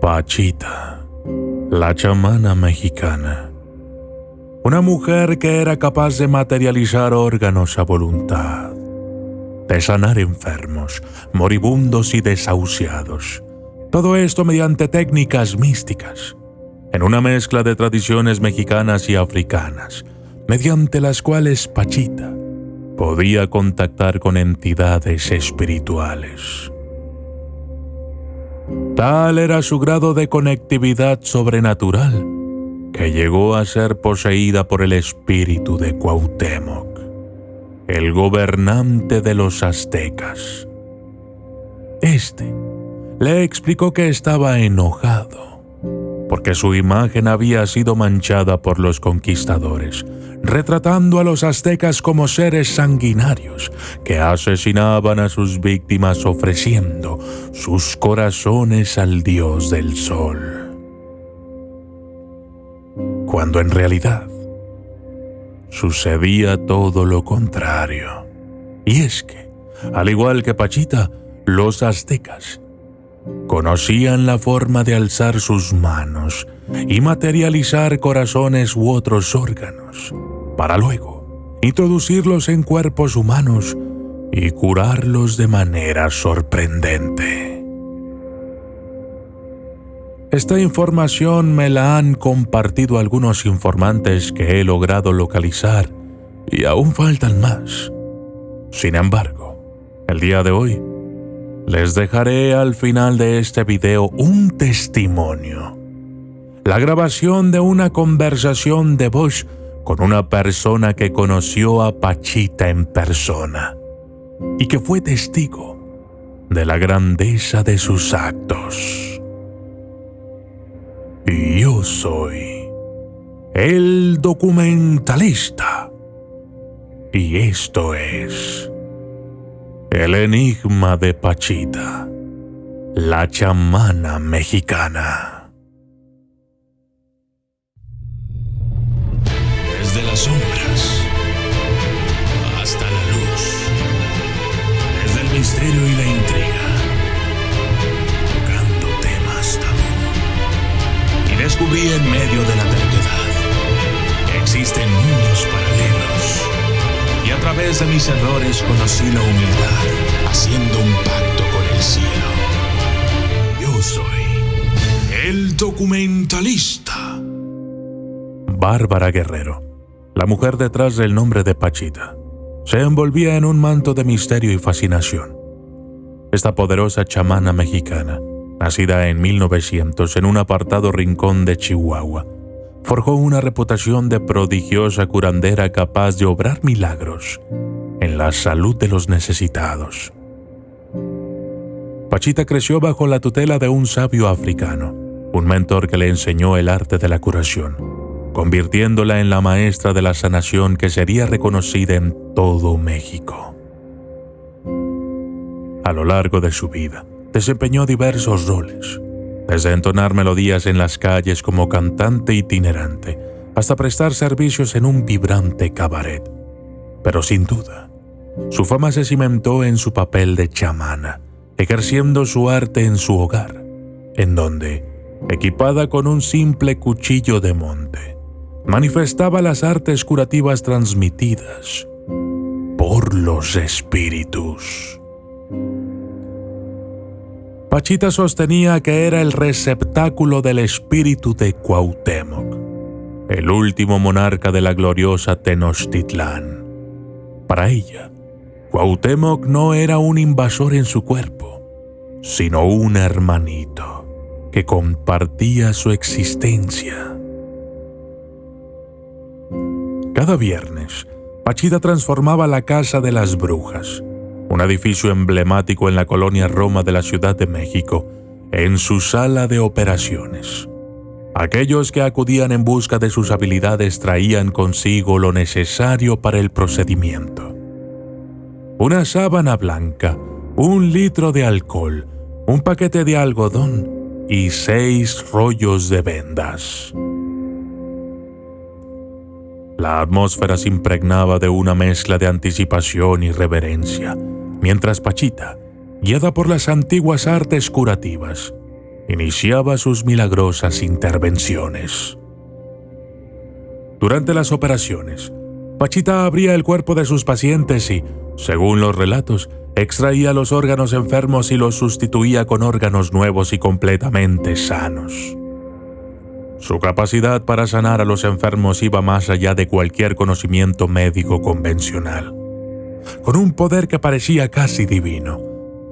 Pachita, la chamana mexicana. Una mujer que era capaz de materializar órganos a voluntad, de sanar enfermos, moribundos y desahuciados. Todo esto mediante técnicas místicas, en una mezcla de tradiciones mexicanas y africanas, mediante las cuales Pachita podía contactar con entidades espirituales. Tal era su grado de conectividad sobrenatural que llegó a ser poseída por el espíritu de Cuauhtémoc, el gobernante de los aztecas. Este le explicó que estaba enojado porque su imagen había sido manchada por los conquistadores, retratando a los aztecas como seres sanguinarios que asesinaban a sus víctimas ofreciendo sus corazones al dios del sol. Cuando en realidad sucedía todo lo contrario. Y es que, al igual que Pachita, los aztecas conocían la forma de alzar sus manos y materializar corazones u otros órganos, para luego introducirlos en cuerpos humanos y curarlos de manera sorprendente. Esta información me la han compartido algunos informantes que he logrado localizar y aún faltan más. Sin embargo, el día de hoy les dejaré al final de este video un testimonio, la grabación de una conversación de voz con una persona que conoció a Pachita en persona y que fue testigo de la grandeza de sus actos. Y yo soy el documentalista, y esto es el enigma de Pachita, la chamana mexicana. Desde las sombras hasta la luz, desde el misterio y la intriga, tocando temas tabú. Y descubrí en medio de la terquedad que existen mundos paralelos. Y a través de mis errores conocí la humildad, haciendo un pacto con el cielo. Yo soy el documentalista. Bárbara Guerrero, la mujer detrás del nombre de Pachita, se envolvía en un manto de misterio y fascinación. Esta poderosa chamana mexicana, nacida en 1900 en un apartado rincón de Chihuahua, forjó una reputación de prodigiosa curandera capaz de obrar milagros en la salud de los necesitados. Pachita creció bajo la tutela de un sabio africano, un mentor que le enseñó el arte de la curación, convirtiéndola en la maestra de la sanación que sería reconocida en todo México. A lo largo de su vida, desempeñó diversos roles, desde entonar melodías en las calles como cantante itinerante, hasta prestar servicios en un vibrante cabaret. Pero sin duda, su fama se cimentó en su papel de chamana, ejerciendo su arte en su hogar, en donde, equipada con un simple cuchillo de monte, manifestaba las artes curativas transmitidas por los espíritus. Pachita sostenía que era el receptáculo del espíritu de Cuauhtémoc, el último monarca de la gloriosa Tenochtitlán. Para ella, Cuauhtémoc no era un invasor en su cuerpo, sino un hermanito que compartía su existencia. Cada viernes, Pachita transformaba la Casa de las Brujas, un edificio emblemático en la colonia Roma de la Ciudad de México, en su sala de operaciones. Aquellos que acudían en busca de sus habilidades traían consigo lo necesario para el procedimiento: una sábana blanca, 1 litro de alcohol, un paquete de algodón y 6 rollos de vendas. La atmósfera se impregnaba de una mezcla de anticipación y reverencia, mientras Pachita, guiada por las antiguas artes curativas, iniciaba sus milagrosas intervenciones. Durante las operaciones, Pachita abría el cuerpo de sus pacientes y, según los relatos, extraía los órganos enfermos y los sustituía con órganos nuevos y completamente sanos. Su capacidad para sanar a los enfermos iba más allá de cualquier conocimiento médico convencional. Con un poder que parecía casi divino,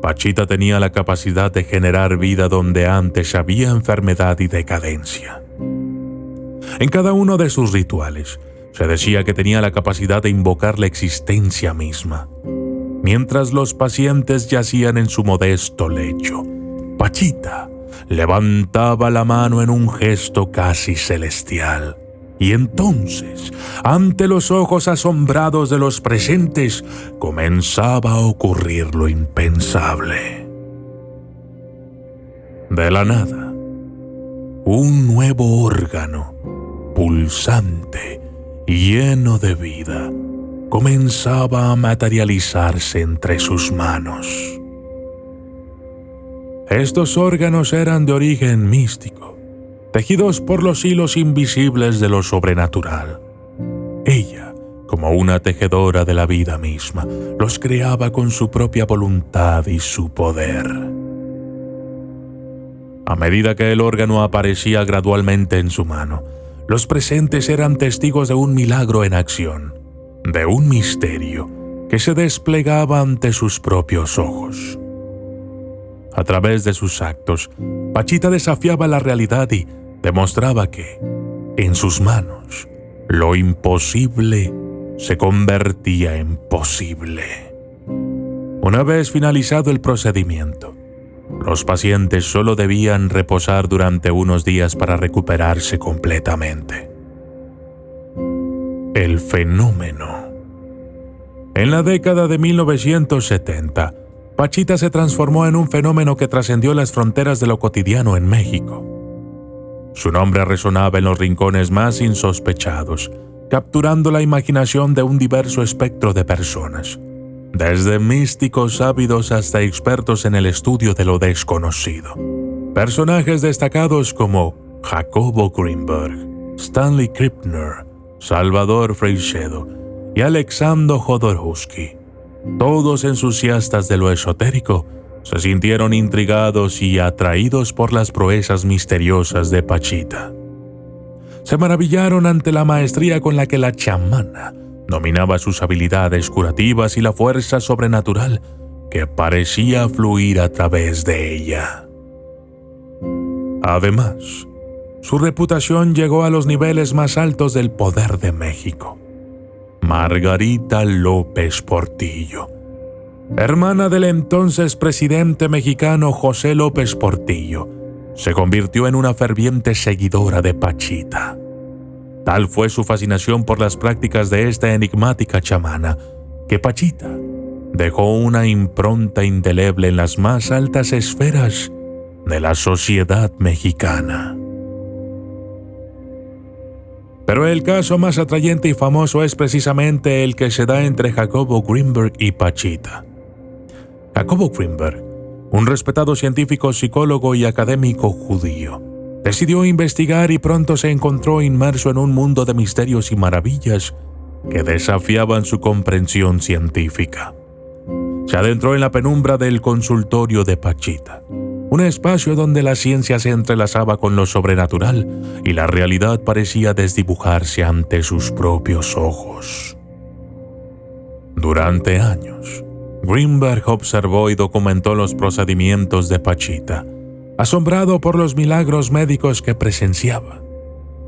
Pachita tenía la capacidad de generar vida donde antes había enfermedad y decadencia. En cada uno de sus rituales, se decía que tenía la capacidad de invocar la existencia misma. Mientras los pacientes yacían en su modesto lecho, Pachita levantaba la mano en un gesto casi celestial. Y entonces, ante los ojos asombrados de los presentes, comenzaba a ocurrir lo impensable. De la nada, un nuevo órgano, pulsante y lleno de vida, comenzaba a materializarse entre sus manos. Estos órganos eran de origen místico, tejidos por los hilos invisibles de lo sobrenatural. Ella, como una tejedora de la vida misma, los creaba con su propia voluntad y su poder. A medida que el órgano aparecía gradualmente en su mano, los presentes eran testigos de un milagro en acción, de un misterio que se desplegaba ante sus propios ojos. A través de sus actos, Pachita desafiaba la realidad y demostraba que, en sus manos, lo imposible se convertía en posible. Una vez finalizado el procedimiento, los pacientes solo debían reposar durante unos días para recuperarse completamente. El fenómeno. En la década de 1970, Pachita se transformó en un fenómeno que trascendió las fronteras de lo cotidiano en México. Su nombre resonaba en los rincones más insospechados, capturando la imaginación de un diverso espectro de personas, desde místicos ávidos hasta expertos en el estudio de lo desconocido. Personajes destacados como Jacobo Greenberg, Stanley Krippner, Salvador Freixedo y Alexander Jodorowsky, todos entusiastas de lo esotérico, se sintieron intrigados y atraídos por las proezas misteriosas de Pachita. Se maravillaron ante la maestría con la que la chamana dominaba sus habilidades curativas y la fuerza sobrenatural que parecía fluir a través de ella. Además, su reputación llegó a los niveles más altos del poder de México. Margarita López Portillo, hermana del entonces presidente mexicano José López Portillo, se convirtió en una ferviente seguidora de Pachita. Tal fue su fascinación por las prácticas de esta enigmática chamana, que Pachita dejó una impronta indeleble en las más altas esferas de la sociedad mexicana. Pero el caso más atrayente y famoso es precisamente el que se da entre Jacobo Greenberg y Pachita. Jacobo Greenberg, un respetado científico, psicólogo y académico judío, decidió investigar y pronto se encontró inmerso en un mundo de misterios y maravillas que desafiaban su comprensión científica. Se adentró en la penumbra del consultorio de Pachita, un espacio donde la ciencia se entrelazaba con lo sobrenatural y la realidad parecía desdibujarse ante sus propios ojos. Durante años, Greenberg observó y documentó los procedimientos de Pachita, asombrado por los milagros médicos que presenciaba.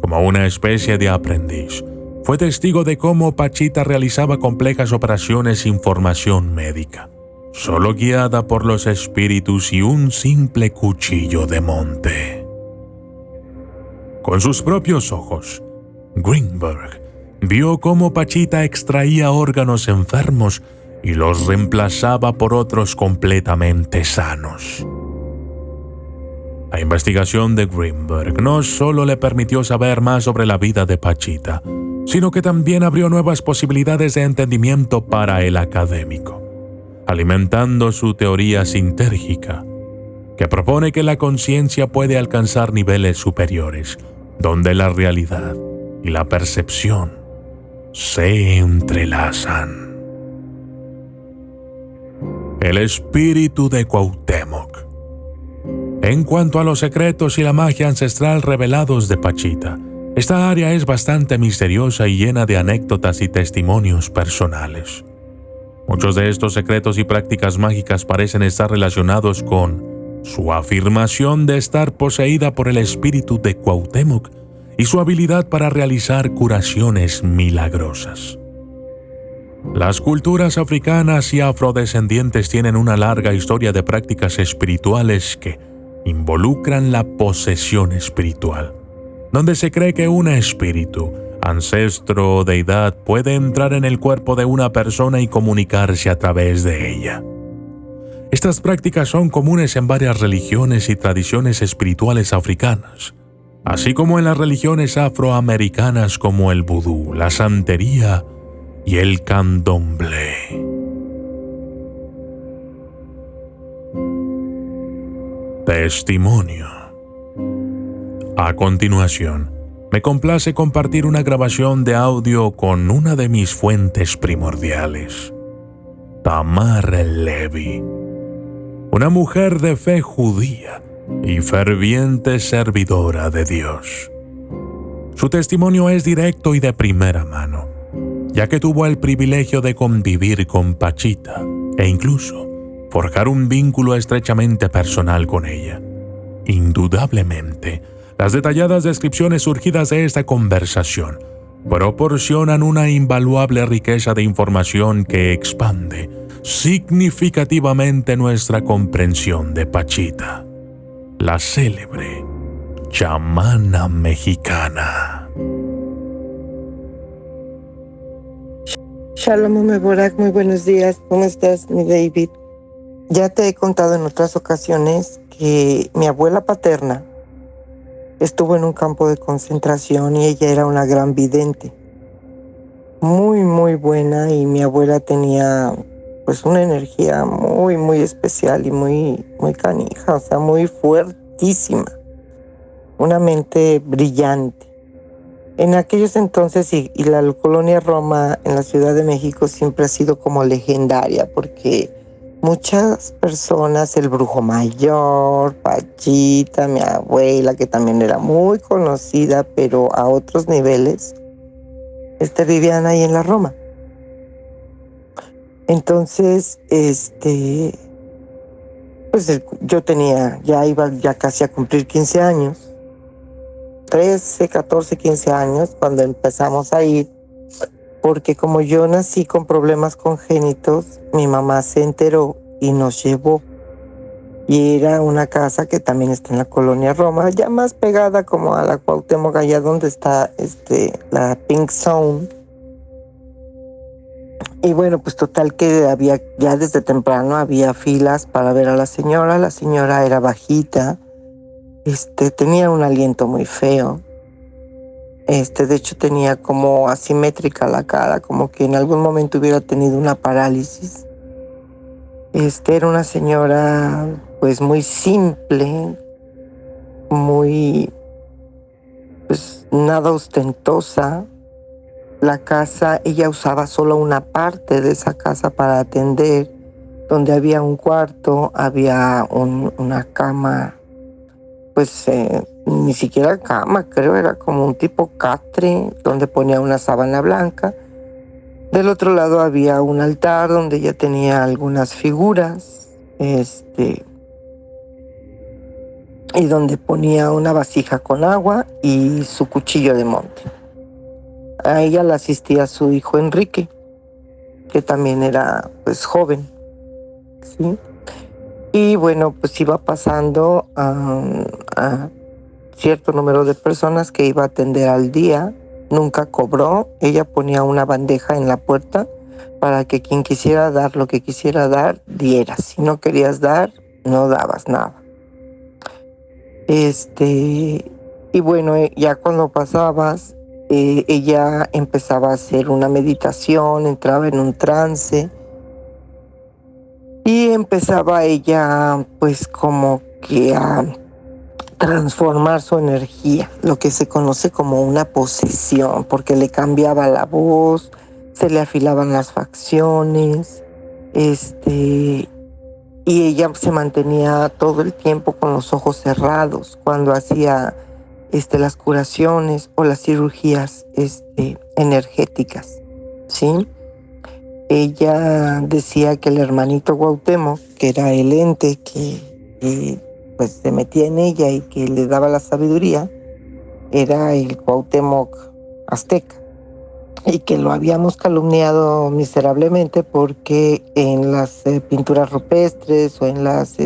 Como una especie de aprendiz, fue testigo de cómo Pachita realizaba complejas operaciones sin formación médica, solo guiada por los espíritus y un simple cuchillo de monte. Con sus propios ojos, Greenberg vio cómo Pachita extraía órganos enfermos y los reemplazaba por otros completamente sanos. La investigación de Greenberg no solo le permitió saber más sobre la vida de Pachita, sino que también abrió nuevas posibilidades de entendimiento para el académico, alimentando su teoría sintérgica. que propone que la conciencia puede alcanzar niveles superiores, donde la realidad y la percepción se entrelazan. El espíritu de Cuauhtémoc. En cuanto a los secretos y la magia ancestral revelados de Pachita, esta área es bastante misteriosa y llena de anécdotas y testimonios personales. Muchos de estos secretos y prácticas mágicas parecen estar relacionados con su afirmación de estar poseída por el espíritu de Cuauhtémoc y su habilidad para realizar curaciones milagrosas. Las culturas africanas y afrodescendientes tienen una larga historia de prácticas espirituales que involucran la posesión espiritual, donde se cree que un espíritu, ancestro o deidad puede entrar en el cuerpo de una persona y comunicarse a través de ella. Estas prácticas son comunes en varias religiones y tradiciones espirituales africanas, así como en las religiones afroamericanas como el vudú, la santería y el candomblé. Testimonio. A continuación, me complace compartir una grabación de audio con una de mis fuentes primordiales, Tamar Levy, una mujer de fe judía y ferviente servidora de Dios. Su testimonio es directo y de primera mano, ya que tuvo el privilegio de convivir con Pachita e incluso forjar un vínculo estrechamente personal con ella. Indudablemente, las detalladas descripciones surgidas de esta conversación proporcionan una invaluable riqueza de información que expande significativamente nuestra comprensión de Pachita, la célebre chamana mexicana. Shalom Mevorak, muy buenos días. ¿Cómo estás, mi David? Ya te he contado en otras ocasiones que mi abuela paterna estuvo en un campo de concentración y ella era una gran vidente, muy, muy buena, y mi abuela tenía pues una energía muy, muy especial y muy, muy canija, o sea, muy fuertísima, una mente brillante. En aquellos entonces y la colonia Roma en la Ciudad de México siempre ha sido como legendaria porque muchas personas, el Brujo Mayor, Pachita, mi abuela, que también era muy conocida, pero a otros niveles, vivían ahí en la Roma. Entonces, pues yo iba ya casi a cumplir 15 años, 13, 14, 15 años, cuando empezamos a ir, porque como yo nací con problemas congénitos, mi mamá se enteró y nos llevó. Y era una casa que también está en la colonia Roma, ya más pegada como a la Cuauhtémoc, allá donde está la Pink Zone. Y bueno, pues total que ya desde temprano había filas para ver a la señora. La señora era bajita, tenía un aliento muy feo. De hecho tenía como asimétrica la cara, como que en algún momento hubiera tenido una parálisis. Era una señora pues muy simple, muy pues nada ostentosa. La casa, ella usaba solo una parte de esa casa para atender, donde había un cuarto, había una cama, pues ni siquiera cama, creo, era como un tipo catre, donde ponía una sábana blanca. Del otro lado había un altar donde ella tenía algunas figuras, y donde ponía una vasija con agua y su cuchillo de monte. A ella la asistía su hijo Enrique, que también era pues joven, ¿sí? Y bueno, pues iba pasando a cierto número de personas que iba a atender al día. Nunca cobró. Ella ponía una bandeja en la puerta para que quien quisiera dar lo que quisiera dar, diera. Si no querías dar, no dabas nada. Y bueno, ya cuando pasabas, ella empezaba a hacer una meditación, entraba en un trance y empezaba ella pues como a transformar su energía, lo que se conoce como una posesión, porque le cambiaba la voz, se le afilaban las facciones, y ella se mantenía todo el tiempo con los ojos cerrados cuando hacía las curaciones o las cirugías energéticas, ¿sí? Ella decía que el hermanito Cuauhtémoc, que era el ente que pues se metía en ella y que le daba la sabiduría, era el Cuauhtémoc azteca, y que lo habíamos calumniado miserablemente porque en las pinturas rupestres o en las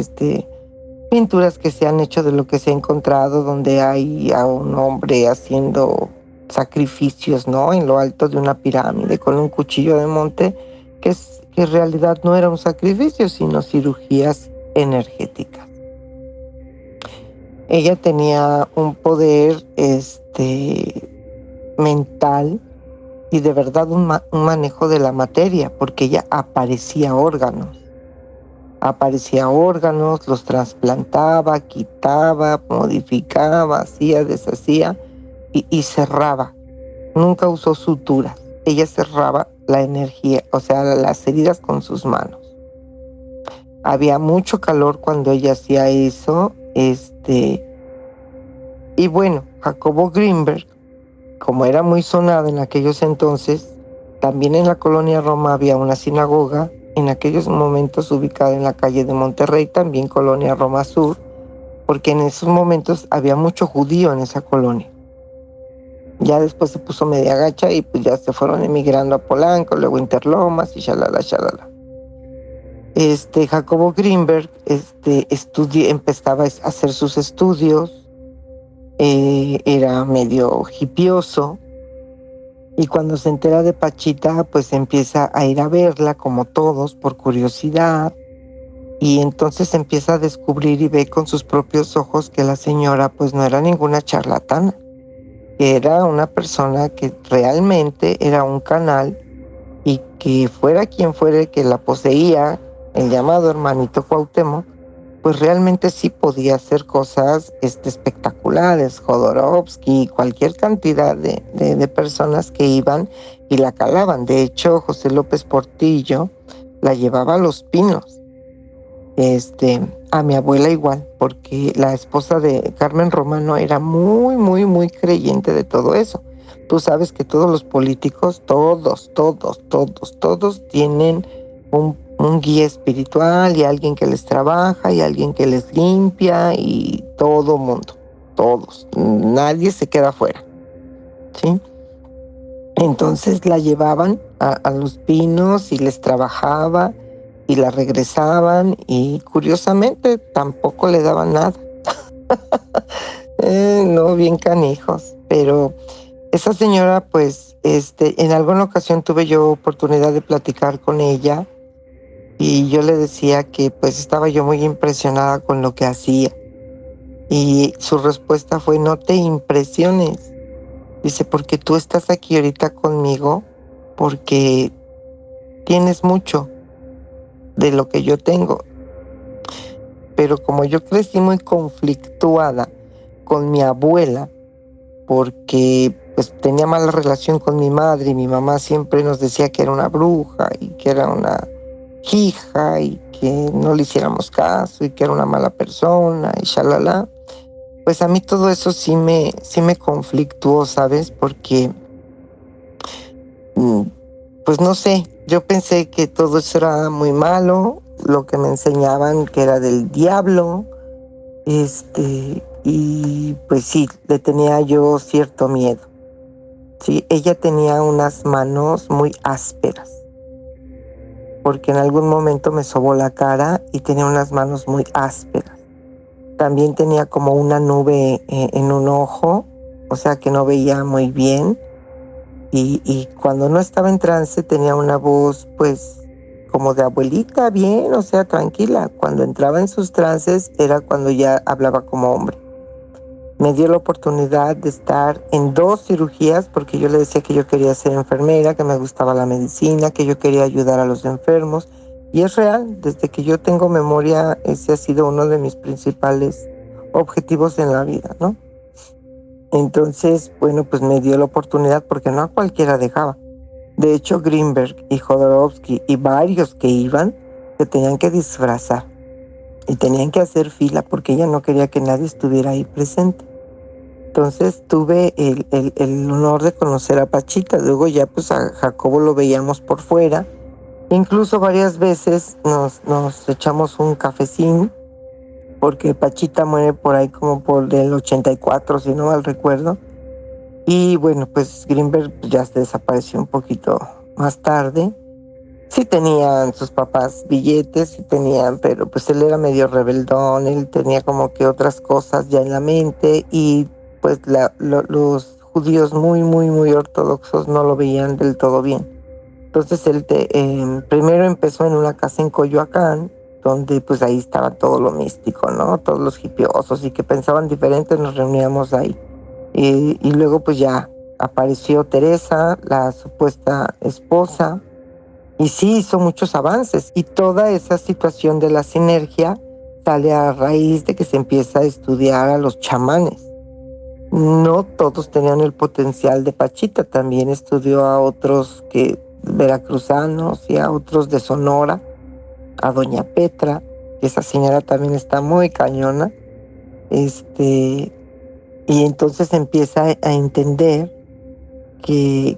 pinturas que se han hecho de lo que se ha encontrado, donde hay a un hombre haciendo sacrificios, ¿no?, en lo alto de una pirámide con un cuchillo de monte, que en realidad no era un sacrificio, sino cirugías energéticas. Ella tenía un poder mental y de verdad un manejo de la materia, porque ella aparecía órganos, los trasplantaba, quitaba, modificaba, hacía, deshacía y cerraba. Nunca usó suturas. Ella cerraba la energía, o sea, las heridas con sus manos. Había mucho calor cuando ella hacía eso. Y bueno, Jacobo Greenberg, como era muy sonado en aquellos entonces, también en la colonia Roma había una sinagoga, en aquellos momentos ubicada en la calle de Monterrey, también colonia Roma Sur, porque en esos momentos había mucho judío en esa colonia. Ya después se puso media gacha y pues ya se fueron emigrando a Polanco, luego Interlomas y shalala. Jacobo Greenberg empezaba a hacer sus estudios, era medio hipioso, y cuando se entera de Pachita, pues empieza a ir a verla como todos por curiosidad, y entonces empieza a descubrir y ve con sus propios ojos que la señora pues no era ninguna charlatana, que era una persona que realmente era un canal, y que fuera quien fuera que la poseía, el llamado hermanito Cuauhtémoc, pues realmente sí podía hacer cosas espectaculares. Jodorowsky, cualquier cantidad de personas que iban y la calaban. De hecho, José López Portillo la llevaba a Los Pinos. A mi abuela igual, porque la esposa de Carmen Romano era muy, muy, muy creyente de todo eso. Tú sabes que todos los políticos, todos tienen un guía espiritual y alguien que les trabaja y alguien que les limpia, y todo mundo, todos, nadie se queda fuera, ¿sí? Entonces la llevaban a Los Pinos y les trabajaba y la regresaban, y curiosamente tampoco le daban nada. No, bien canijos. Pero esa señora, pues, en alguna ocasión tuve yo oportunidad de platicar con ella, y yo le decía que pues estaba yo muy impresionada con lo que hacía. Y su respuesta fue: no te impresiones. Dice, porque tú estás aquí ahorita conmigo porque tienes mucho de lo que yo tengo. Pero como yo crecí muy conflictuada con mi abuela, porque pues tenía mala relación con mi madre, y mi mamá siempre nos decía que era una bruja y que era una hija y que no le hiciéramos caso y que era una mala persona y shalala, pues a mí todo eso sí me conflictuó, ¿sabes? Porque pues no sé, yo pensé que todo eso era muy malo, lo que me enseñaban que era del diablo, y pues sí, le tenía yo cierto miedo. Sí, ella tenía unas manos muy ásperas, porque en algún momento me sobó la cara y tenía unas manos muy ásperas. También tenía como una nube en un ojo, o sea que no veía muy bien. Y cuando no estaba en trance tenía una voz pues como de abuelita, bien, o sea, tranquila. Cuando entraba en sus trances era cuando ya hablaba como hombre. Me dio la oportunidad de estar en 2 cirugías, porque yo le decía que yo quería ser enfermera, que me gustaba la medicina, que yo quería ayudar a los enfermos, Y es real, desde que yo tengo memoria, ese ha sido uno de mis principales objetivos en la vida, ¿no? Entonces, bueno, pues me dio la oportunidad porque no a cualquiera dejaba. De hecho, Greenberg y Jodorowsky y varios que iban se tenían que disfrazar y tenían que hacer fila porque ella no quería que nadie estuviera ahí presente. Entonces tuve el honor de conocer a Pachita. Luego ya pues a Jacobo lo veíamos por fuera. Incluso varias veces nos echamos un cafecín porque Pachita muere por ahí como por el 84, si no mal recuerdo. Y bueno, pues Greenberg ya se desapareció un poquito más tarde. Sí tenían sus papás billetes, sí tenían, pero pues él era medio rebeldón, él tenía como que otras cosas ya en la mente y pues los judíos muy ortodoxos no lo veían del todo bien. Entonces él primero empezó en una casa en Coyoacán, donde pues ahí estaba todo lo místico, ¿no? Todos los hipiosos y que pensaban diferente nos reuníamos ahí. Y luego pues ya apareció Teresa, la supuesta esposa, y sí hizo muchos avances. Y toda esa situación de la sinergia sale a raíz de que se empieza a estudiar a los chamanes. No todos tenían el potencial de Pachita, también estudió a otros veracruzanos y a otros de Sonora, a Doña Petra, que esa señora también está muy cañona. Y entonces empieza a entender que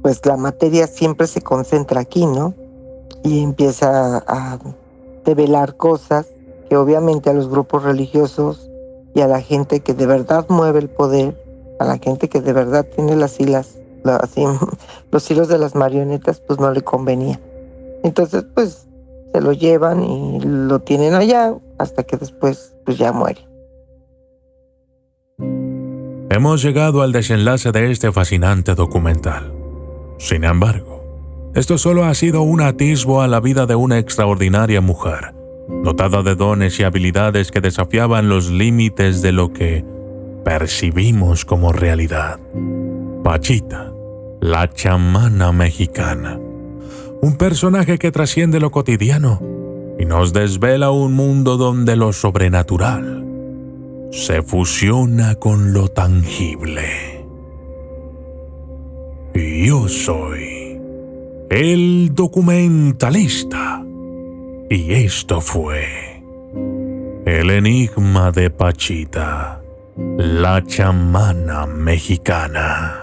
pues la materia siempre se concentra aquí, ¿no? Y empieza a develar cosas que obviamente a los grupos religiosos y a la gente que de verdad mueve el poder, a la gente que de verdad tiene los hilos de las marionetas, pues no le convenía. Entonces, pues se lo llevan y lo tienen allá hasta que después pues ya muere. Hemos llegado al desenlace de este fascinante documental. Sin embargo, esto solo ha sido un atisbo a la vida de una extraordinaria mujer, dotada de dones y habilidades que desafiaban los límites de lo que percibimos como realidad. Pachita, la chamana mexicana. Un personaje que trasciende lo cotidiano y nos desvela un mundo donde lo sobrenatural se fusiona con lo tangible. Yo soy el documentalista y esto fue El enigma de Pachita, la chamana mexicana.